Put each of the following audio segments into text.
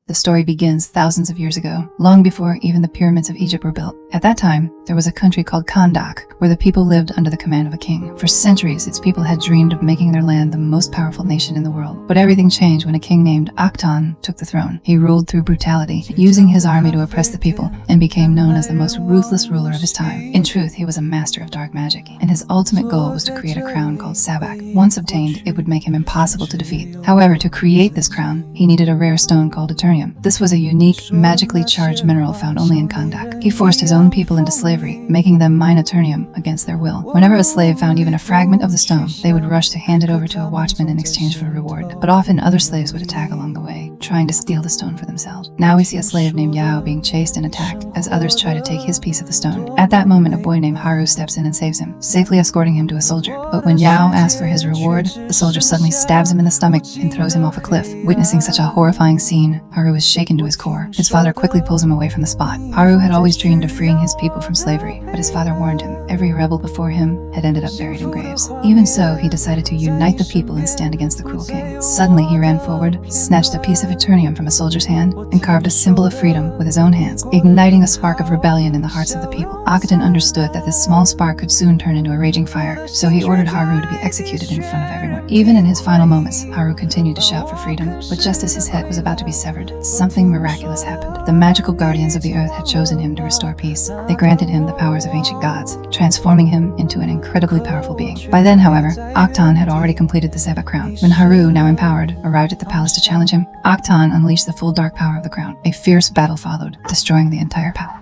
The story begins thousands of years ago, long before even the pyramids of Egypt were built. At that time, there was a country called Kandak, where the people lived under the command of a king. For centuries, its people had dreamed of making their land the most powerful nation in the world. But everything changed when a king named Akhenaten took the throne. He ruled through brutality, using his army to oppress the people, and became known as the most ruthless ruler of his time. In truth, he was a master of dark magic, and his ultimate goal was to create a crown called Sabak. Once obtained, it would make him impossible to defeat. However, to create this crown, he needed a rare stone called eternium. This was a unique, magically charged mineral found only in Kandak. He forced his own people into slavery, making them mine eternium against their will. Whenever a slave found even a fragment of the stone, they would rush to hand it over to a watchman in exchange for a reward. But often other slaves would attack along the way, trying to steal the stone for themselves. Now we see a slave named Yao being chased and attacked as others try to take his piece of the stone. At that moment, a boy named Haru steps in and saves him, safely escorting him to a soldier. But when Yao asks for his reward, the soldier suddenly stabs him in the stomach and throws him off a cliff. Witnessing such a horrifying scene, Haru is shaken to his core. His father quickly pulls him away from the spot. Haru had always dreamed of freeing his people from slavery, but his father warned him. Every rebel before him had ended up buried in graves. Even so, he decided to unite the people and stand against the cruel king. Suddenly, he ran forward, snatched a piece of eternium from a soldier's hand, and carved a symbol of freedom with his own hands, igniting a spark of rebellion in the hearts of the people. Akhenaten understood that this small spark could soon turn into a raging fire, so he ordered Haru to be executed in front of everyone. Even in his final moments, Haru continued to shout for freedom, but just as his head was about to be severed, something miraculous happened. The magical guardians of the earth had chosen him to restore peace. They granted him the powers of ancient gods, transforming him into an incredibly powerful being. By then, however, Akhenaten had already completed the Sabak crown. When Haru, now empowered, arrived at the palace to challenge him, Akhenaten unleashed the full dark power of the crown. A fierce battle followed, destroying the entire palace.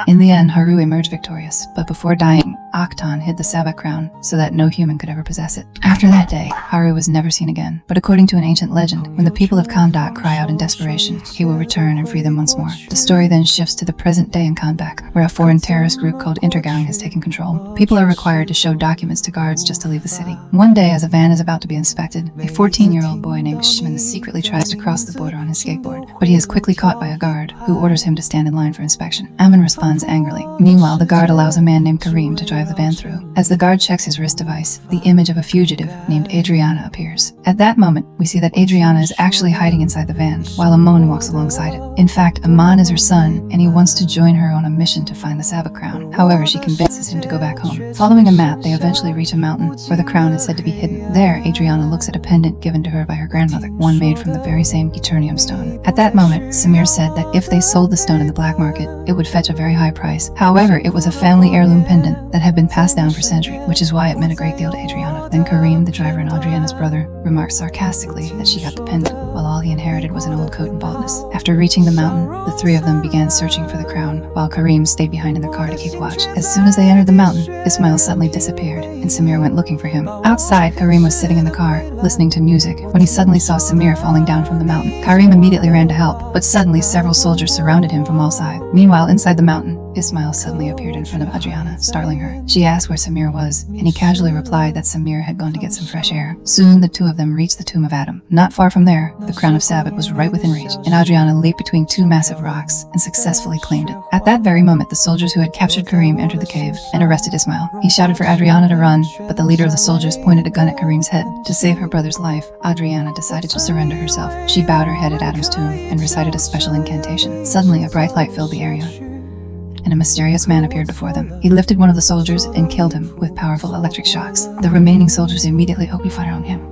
In the end, Haru emerged victorious, but before dying, Akhenaten hid the Sabak crown so that no human could ever possess it. After that day, Haru was never seen again, but according to an ancient legend, when the people of Kandak cry out in desperation, he will return and free them once more. The story then shifts to the present day in Kandak, where a foreign terrorist group called Intergang has taken control. People are required to show documents to guards just to leave the city. One day, as a van is about to be inspected, a 14-year-old boy named Shimon secretly tries to cross the border on his skateboard, but he is quickly caught by a guard, who orders him to stand in line for inspection. Ammon responds angrily. Meanwhile, the guard allows a man named Karim to drive the van through. As the guard checks his wrist device, the image of a fugitive named Adriana appears. At that moment, we see that Adriana is actually hiding inside the van, while Amon walks alongside it. In fact, Amon is her son, and he wants to join her on a mission to find the Sabak crown. However, she convinces him to go back home. Following a map, they eventually reach a mountain where the crown is said to be hidden. There, Adriana looks at a pendant given to her by her grandmother, one made from the very same eternium stone. At that moment, Samir said that if they sold the stone in the black market, it would fetch a very high price. However, it was a family heirloom pendant that had been passed down for centuries, which is why it meant a great deal to Adriana. Then Karim, the driver and Adriana's brother, remarked sarcastically that she got the pendant, while all he inherited was an old coat and baldness. After reaching the mountain, the three of them began searching for the crown, while Karim stayed behind in their car to keep watch. As soon as they entered the mountain, Ismail suddenly disappeared, and Samir went looking for him. Outside, Karim was sitting in the car, listening to music, when he suddenly saw Samir falling down from the mountain. Karim immediately ran to help, but suddenly several soldiers surrounded him from all sides. Meanwhile, inside the mountain, Ismail suddenly appeared in front of Adriana, startling her. She asked where Samir was, and he casually replied that Samir had gone to get some fresh air. Soon, the two of them reached the tomb of Adam. Not far from there, the crown of Sabbath was right within reach, and Adriana leaped between two massive rocks and successfully claimed it. At that very moment, the soldiers who had captured Karim entered the cave and arrested Ismail. He shouted for Adriana to run, but the leader of the soldiers pointed a gun at Karim's head. To save her brother's life, Adriana decided to surrender herself. She bowed her head at Adam's tomb and recited a special incantation. Suddenly, a bright light filled the area, and a mysterious man appeared before them. He lifted one of the soldiers and killed him with powerful electric shocks. The remaining soldiers immediately opened fire on him.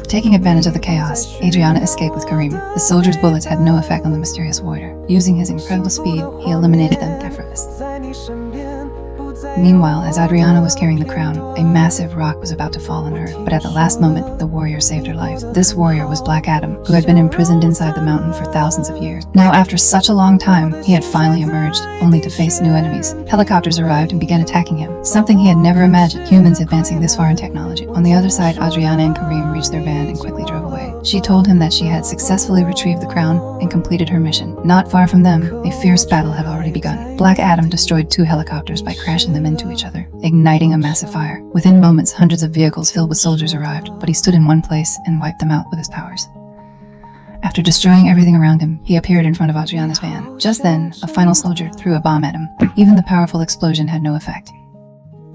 Taking advantage of the chaos, Adriana escaped with Karim. The soldier's bullets had no effect on the mysterious warrior. Using his incredible speed, he eliminated them effortlessly. Meanwhile, as Adriana was carrying the crown, a massive rock was about to fall on her, but at the last moment, the warrior saved her life. This warrior was Black Adam, who had been imprisoned inside the mountain for thousands of years. Now, after such a long time, he had finally emerged, only to face new enemies. Helicopters arrived and began attacking him, something he had never imagined, humans advancing this far in technology. On the other side, Adriana and Karim reached their van and quickly drove away. She told him that she had successfully retrieved the crown and completed her mission. Not far from them, a fierce battle had already begun. Black Adam destroyed two helicopters by crashing them into each other, igniting a massive fire. Within moments, hundreds of vehicles filled with soldiers arrived, but he stood in one place and wiped them out with his powers. After destroying everything around him, he appeared in front of Adriana's van. Just then, a final soldier threw a bomb at him. Even the powerful explosion had no effect.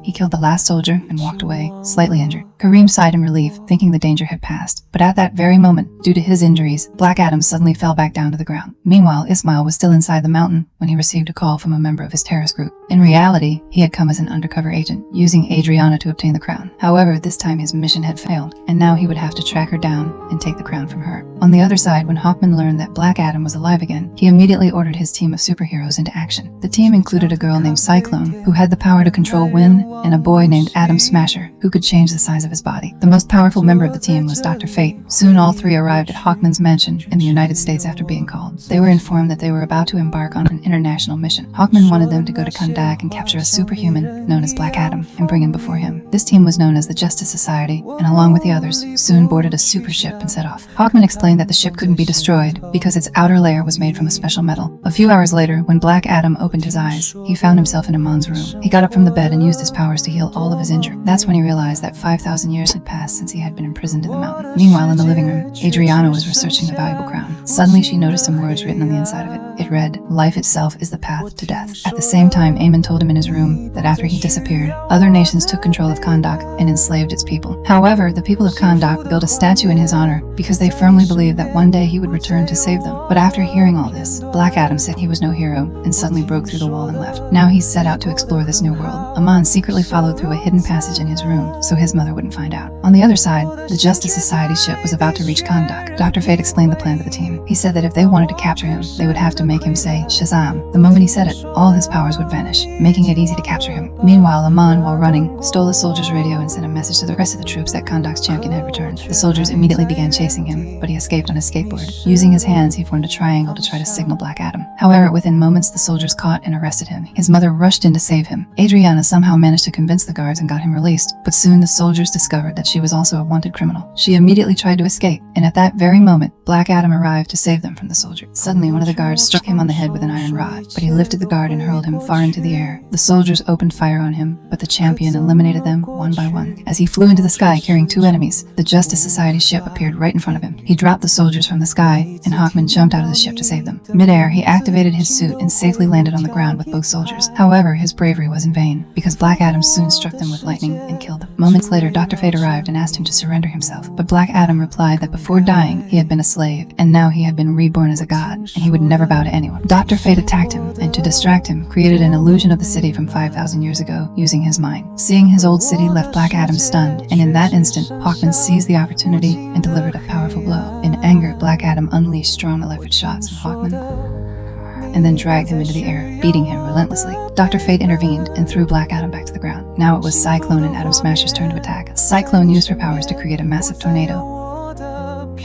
He killed the last soldier and walked away, slightly injured. Kareem sighed in relief, thinking the danger had passed. But at that very moment, due to his injuries, Black Adam suddenly fell back down to the ground. Meanwhile, Ismail was still inside the mountain when he received a call from a member of his terrorist group. In reality, he had come as an undercover agent, using Adriana to obtain the crown. However, this time his mission had failed, and now he would have to track her down and take the crown from her. On the other side, when Hawkman learned that Black Adam was alive again, he immediately ordered his team of superheroes into action. The team included a girl named Cyclone, who had the power to control wind, and a boy named Atom Smasher, who could change the size of his body. The most powerful member of the team was Dr. Fate. Soon all three arrived at Hawkman's mansion in the United States after being called. They were informed that they were about to embark on an international mission. Hawkman wanted them to go to Kahndaq and capture a superhuman known as Black Adam and bring him before him. This team was known as the Justice Society, and along with the others, soon boarded a super ship and set off. Hawkman explained that the ship couldn't be destroyed because its outer layer was made from a special metal. A few hours later, when Black Adam opened his eyes, he found himself in Amon's room. He got up from the bed and used his powers to heal all of his injuries. That's when he realized that 5,000 years had passed since he had been imprisoned in the mountain. Meanwhile, in the living room, Adriana was researching the valuable crown. Suddenly, she noticed some words written on the inside of it. It read, "Life itself is the path to death." At the same time, Eamon told him in his room that after he disappeared, other nations took control of Kahndaq and enslaved its people. However, the people of Kahndaq built a statue in his honor because they firmly believed that one day he would return to save them. But after hearing all this, Black Adam said he was no hero and suddenly broke through the wall and left. Now he set out to explore this new world. Amon secretly followed through a hidden passage in his room so his mother wouldn't find out. On the other side, the Justice Society ship was about to reach Kahndaq. Dr. Fate explained the plan to the team. He said that if they wanted to capture him, they would have to make him say Shazam. The moment he said it, all his powers would vanish, making it easy to capture him. Meanwhile, Amon, while running, stole a soldier's radio and sent a message to the rest of the troops that Kahndaq's champion had returned. The soldiers immediately began chasing him, but he escaped on his skateboard. Using his hands, he formed a triangle to try to signal Black Adam. However, within moments, the soldiers caught and arrested him. His mother rushed in to save him. Adriana somehow managed to convince the guards and got him released, but soon the soldiers discovered that she was also a wanted criminal. She immediately tried to escape, and at that very moment, Black Adam arrived to save them from the soldiers. Suddenly, one of the guards struck him on the head with an iron rod, but he lifted the guard and hurled him far into the air. The soldiers opened fire on him, but the champion eliminated them one by one. As he flew into the sky carrying two enemies, the Justice Society ship appeared right in front of him. He dropped the soldiers from the sky, and Hawkman jumped out of the ship to save them. Mid-air, he activated his suit and safely landed on the ground with both soldiers. However, his bravery was in vain, because Black Adam soon struck them with lightning and killed them. Moments later, Dr. Fate arrived and asked him to surrender himself, but Black Adam replied that before dying, he had been a slave, and now he had been reborn as a god, and he would never bow to anyone. Dr. Fate attacked him, and to distract him, created an illusion of the city from 5,000 years ago, using his mind. Seeing his old city left Black Adam stunned, and in that instant, Hawkman seized the opportunity and delivered a powerful blow. In anger, Black Adam unleashed strong electric shots on Hawkman, and then dragged him into the air, beating him relentlessly. Dr. Fate intervened and threw Black Adam back to the ground. Now it was Cyclone and Atom Smasher's turn to attack. Cyclone used her powers to create a massive tornado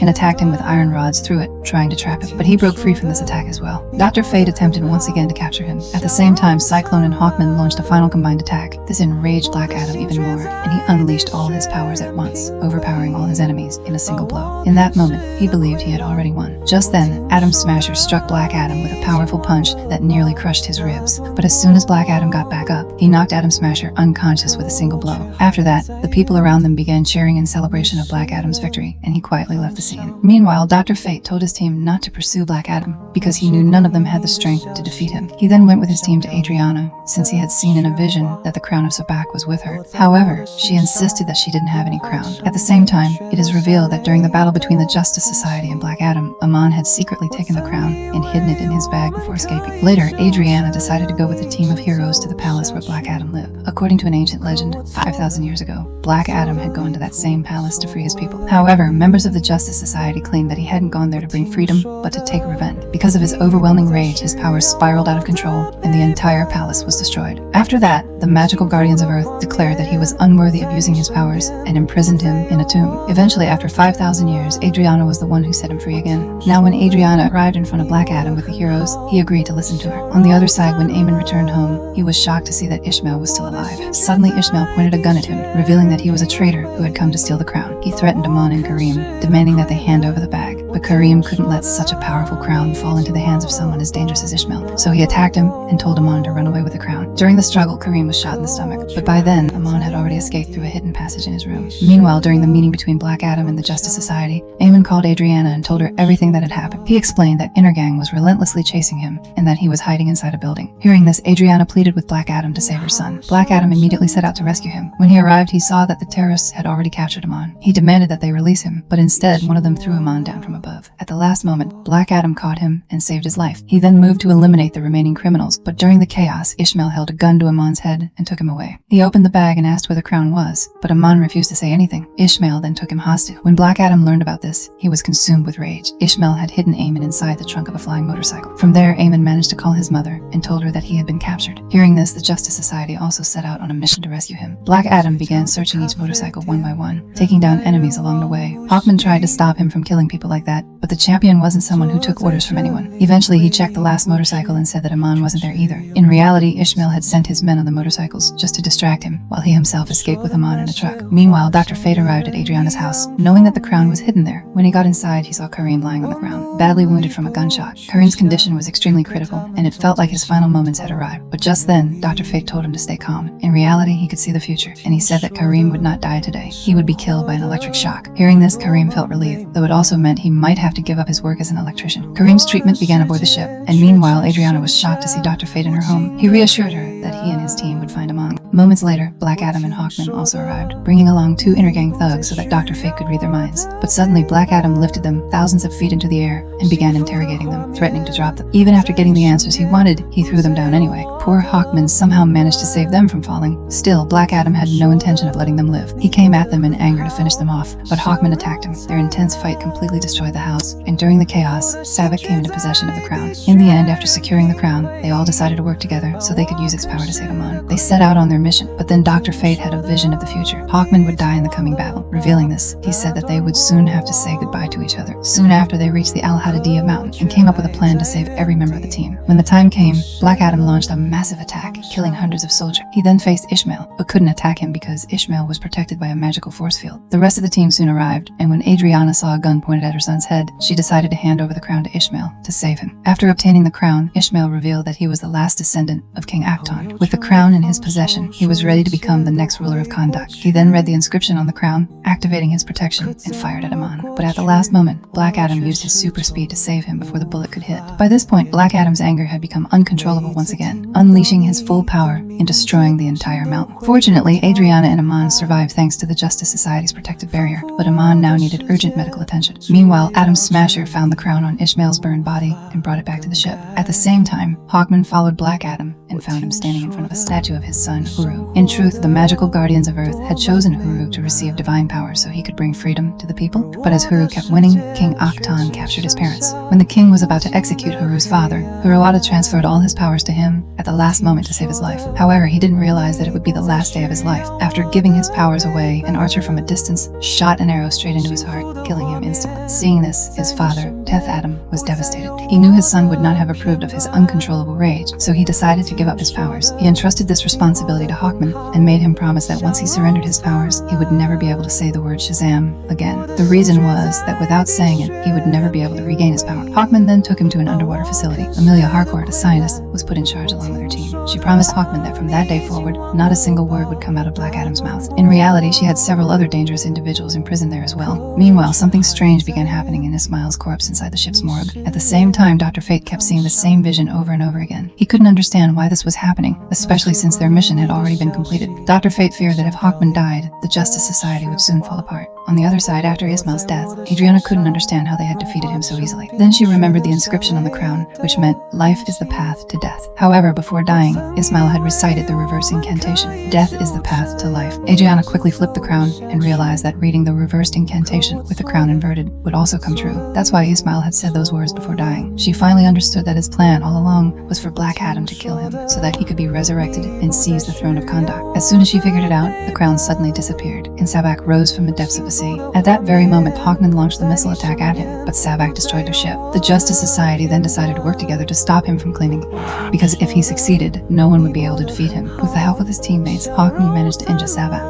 and attacked him with iron rods through it, trying to trap him, but he broke free from this attack as well. Dr. Fate attempted once again to capture him. At the same time, Cyclone and Hawkman launched a final combined attack. This enraged Black Adam even more, and he unleashed all his powers at once, overpowering all his enemies in a single blow. In that moment, he believed he had already won. Just then, Atom Smasher struck Black Adam with a powerful punch that nearly crushed his ribs, but as soon as Black Adam got back up, he knocked Atom Smasher unconscious with a single blow. After that, the people around them began cheering in celebration of Black Adam's victory, and he quietly left the scene. Meanwhile, Dr. Fate told his team not to pursue Black Adam because he knew none of them had the strength to defeat him. He then went with his team to Adriana, since he had seen in a vision that the crown of Sabak was with her. However, she insisted that she didn't have any crown. At the same time, it is revealed that during the battle between the Justice Society and Black Adam, Amon had secretly taken the crown and hidden it in his bag before escaping. Later, Adriana decided to go with a team of heroes to the palace where Black Adam lived. According to an ancient legend, 5,000 years ago, Black Adam had gone to that same palace to free his people. However, members of the Justice Society claimed that he hadn't gone there to bring freedom, but to take revenge. Because of his overwhelming rage, his powers spiraled out of control, and the entire palace was destroyed. After that, the magical guardians of Earth declared that he was unworthy of using his powers and imprisoned him in a tomb. Eventually, after 5,000 years, Adriana was the one who set him free again. Now, when Adriana arrived in front of Black Adam with the heroes, he agreed to listen to her. On the other side, when Eamon returned home, he was shocked to see that Ishmael was still alive. Suddenly, Ishmael pointed a gun at him, revealing that he was a traitor who had come to steal the crown. He threatened Amon and Kareem, demanding that they hand over the bag. but Karim couldn't let such a powerful crown fall into the hands of someone as dangerous as Ishmael, so he attacked him and told Amon to run away with the crown. During the struggle, Karim was shot in the stomach, but by then, Amon had already escaped through a hidden passage in his room. Meanwhile, during the meeting between Black Adam and the Justice Society, Amon called Adriana and told her everything that had happened. He explained that Intergang was relentlessly chasing him and that he was hiding inside a building. Hearing this, Adriana pleaded with Black Adam to save her son. Black Adam immediately set out to rescue him. When he arrived, he saw that the terrorists had already captured Amon. He demanded that they release him, but instead, one of them threw Amon down from above. At the last moment, Black Adam caught him and saved his life. He then moved to eliminate the remaining criminals, but during the chaos, Ishmael held a gun to Amon's head and took him away. He opened the bag and asked where the crown was, but Amon refused to say anything. Ishmael then took him hostage. When Black Adam learned about this, he was consumed with rage. Ishmael had hidden Amon inside the trunk of a flying motorcycle. From there, Amon managed to call his mother and told her that he had been captured. Hearing this, the Justice Society also set out on a mission to rescue him. Black Adam began searching each motorcycle one by one, taking down enemies along the way. Hawkman tried to stop him from killing people like that, but the champion wasn't someone who took orders from anyone. Eventually, he checked the last motorcycle and said that Amon wasn't there either. In reality, Ishmael had sent his men on the motorcycles just to distract him, while he himself escaped with Amon in a truck. Meanwhile, Dr. Fate arrived at Adriana's house, knowing that the crown was hidden there. When he got inside, he saw Karim lying on the ground, badly wounded from a gunshot. Karim's condition was extremely critical, and it felt like his final moments had arrived. But just then, Dr. Fate told him to stay calm. In reality, he could see the future, and he said that Karim would not die today. He would be killed by an electric shock. Hearing this, Karim felt relieved, though it also meant he might have to give up his work as an electrician. Karim's treatment began aboard the ship, and meanwhile, Adriana was shocked to see Dr. Fate in her home. He reassured her that he and his team would find Amon. Moments later, Black Adam and Hawkman also arrived, bringing along 2 Intergang thugs so that Dr. Fate could read their minds. But suddenly, Black Adam lifted them thousands of feet into the air and began interrogating them, threatening to drop them. Even after getting the answers he wanted, he threw them down anyway. Poor Hawkman somehow managed to save them from falling. Still, Black Adam had no intention of letting them live. He came at them in anger to finish them off, but Hawkman attacked him. Their intense fight completely destroyed the house, and during the chaos, Savik came into possession of the crown. In the end, after securing the crown, they all decided to work together so they could use its power to save Amon. They set out on their mission, but then Dr. Fate had a vision of the future. Hawkman would die in the coming battle. Revealing this, he said that they would soon have to say goodbye to each other. Soon after, they reached the Al-Hadidiyah mountain and came up with a plan to save every member of the team. When the time came, Black Adam launched a massive attack, killing hundreds of soldiers. He then faced Ishmael, but couldn't attack him because Ishmael was protected by a magical force field. The rest of the team soon arrived, and when Adriana saw a gun pointed at her son's head, she decided to hand over the crown to Ishmael to save him. After obtaining the crown, Ishmael revealed that he was the last descendant of King Akton. With the crown in his possession, he was ready to become the next ruler of Kondak. He then read the inscription on the crown, activating his protection, and fired at Amon. But at the last moment, Black Adam used his super speed to save him before the bullet could hit. By this point, Black Adam's anger had become uncontrollable once again, unleashing his full power and destroying the entire mountain. Fortunately, Adriana and Amon survived thanks to the Justice Society's protective barrier, but Amon now needed urgent medical attention. Meanwhile, Adam Smasher found the crown on Ishmael's burned body and brought it back to the ship. At the same time, Hawkman followed Black Adam and found him standing in front of a statue of his son, Huru. In truth, the magical guardians of Earth had chosen Huru to receive divine power so he could bring freedom to the people. But as Huru kept winning, King Akton captured his parents. When the king was about to execute Huru's father, Huruada transferred all his powers to him at the last moment to save his life. However, he didn't realize that it would be the last day of his life. After giving his powers away, an archer from a distance shot an arrow straight into his heart, killing him instantly. Seeing this, his father, Teth Adam, was devastated. He knew his son would not have approved of his uncontrollable rage, so he decided to give up his powers. He entrusted this responsibility to Hawkman and made him promise that once he surrendered his powers, he would never be able to say the word Shazam again. The reason was that without saying it, he would never be able to regain his power. Hawkman then took him to an underwater facility. Amelia Harcourt, a scientist, was put in charge along with her team. She promised Hawkman that from that day forward, not a single word would come out of Black Adam's mouth. In reality, she had several other dangerous individuals imprisoned there as well. Meanwhile, something strange began happening in Ismail's corpse inside the ship's morgue. At the same time, Dr. Fate kept seeing the same vision over and over again. He couldn't understand why this was happening, especially since their mission had already been completed. Dr. Fate feared that if Hawkman died, the Justice Society would soon fall apart. On the other side, after Ismail's death, Adriana couldn't understand how they had defeated him so easily. Then she remembered the inscription on the crown, which meant, "Life is the path to death." However, before dying, Ismail had recited the reverse incantation, "Death is the path to life." Adriana quickly flipped the crown and realized that reading the reversed incantation with the crown inverted would also come true. That's why Ismail had said those words before dying. She finally understood that his plan all along was for Black Adam to kill him, so that he could be resurrected and seize the throne of Kondak. As soon as she figured it out, the crown suddenly disappeared, and Sabak rose from the depths of the sea. At that very moment, Hawkman launched the missile attack at him, but Sabak destroyed their ship. The Justice Society then decided to work together to stop him from claiming, because if he succeeded, no one would be able to defeat him. With the help of his teammates, Hawkman managed to injure Sabak.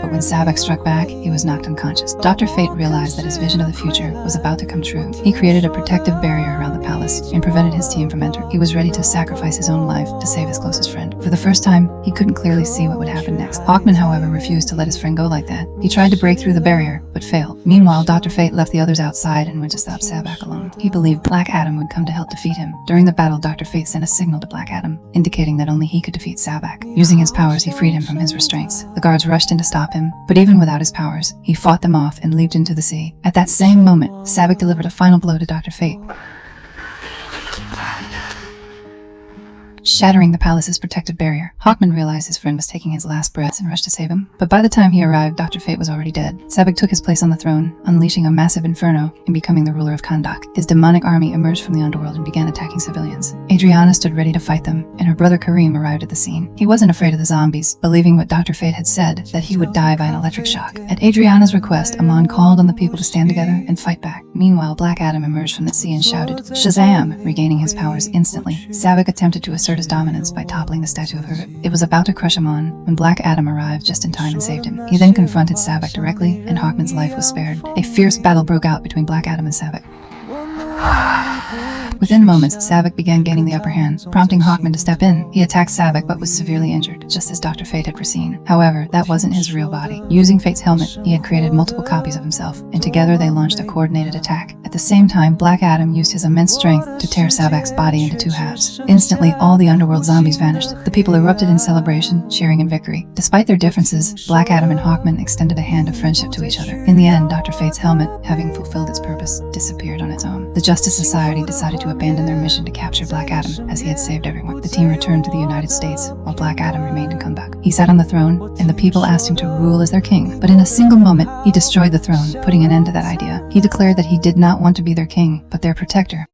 But but when Sabak struck back, he was knocked unconscious. Dr. Fate realized that his vision of the future was about to come true. He created a protective barrier around the palace and prevented his team from entering. He was ready to sacrifice his own life to save his closest friend. For the first time, he couldn't clearly see what would happen next. Hawkman, however, refused to let his friend go like that. He tried to break through the barrier, but failed. Meanwhile, Dr. Fate left the others outside and went to stop Sabak alone. He believed Black Adam would come to help defeat him. During the battle, Dr. Fate sent a signal to Black Adam, indicating that only he could defeat Sabak. Using his powers, he freed him from his restraints. The guards rushed in to stop him, but even without his powers, he fought them off and leaped into the sea. At that same moment, Sabak delivered a final blow to Dr. Fate, shattering the palace's protective barrier. Hawkman realized his friend was taking his last breaths and rushed to save him. But by the time he arrived, Dr. Fate was already dead. Sabak took his place on the throne, unleashing a massive inferno and becoming the ruler of Kahndaq. His demonic army emerged from the underworld and began attacking civilians. Adriana stood ready to fight them, and her brother Kareem arrived at the scene. He wasn't afraid of the zombies, believing what Dr. Fate had said, that he would die by an electric shock. At Adriana's request, Amon called on the people to stand together and fight back. Meanwhile, Black Adam emerged from the sea and shouted, "Shazam!" regaining his powers instantly. Sabak attempted to assert his dominance by toppling the statue of her. It was about to crush Amon when Black Adam arrived just in time and saved him. He then confronted Sabak directly, and Hawkman's life was spared. A fierce battle broke out between Black Adam and Sabak. Within moments, Sabak began gaining the upper hand, prompting Hawkman to step in. He attacked Sabak but was severely injured, just as Dr. Fate had foreseen. However, that wasn't his real body. Using Fate's helmet, he had created multiple copies of himself, and together they launched a coordinated attack. At the same time, Black Adam used his immense strength to tear Sabak's body into two halves. Instantly, all the underworld zombies vanished. The people erupted in celebration, cheering in victory. Despite their differences, Black Adam and Hawkman extended a hand of friendship to each other. In the end, Dr. Fate's helmet, having fulfilled its purpose, disappeared on its own. The Justice Society decided to abandon their mission to capture Black Adam, as he had saved everyone. The team returned to the United States, while Black Adam remained in Kahndaq. He sat on the throne, and the people asked him to rule as their king. But in a single moment, he destroyed the throne, putting an end to that idea. He declared that he did not want to be their king, but their protector.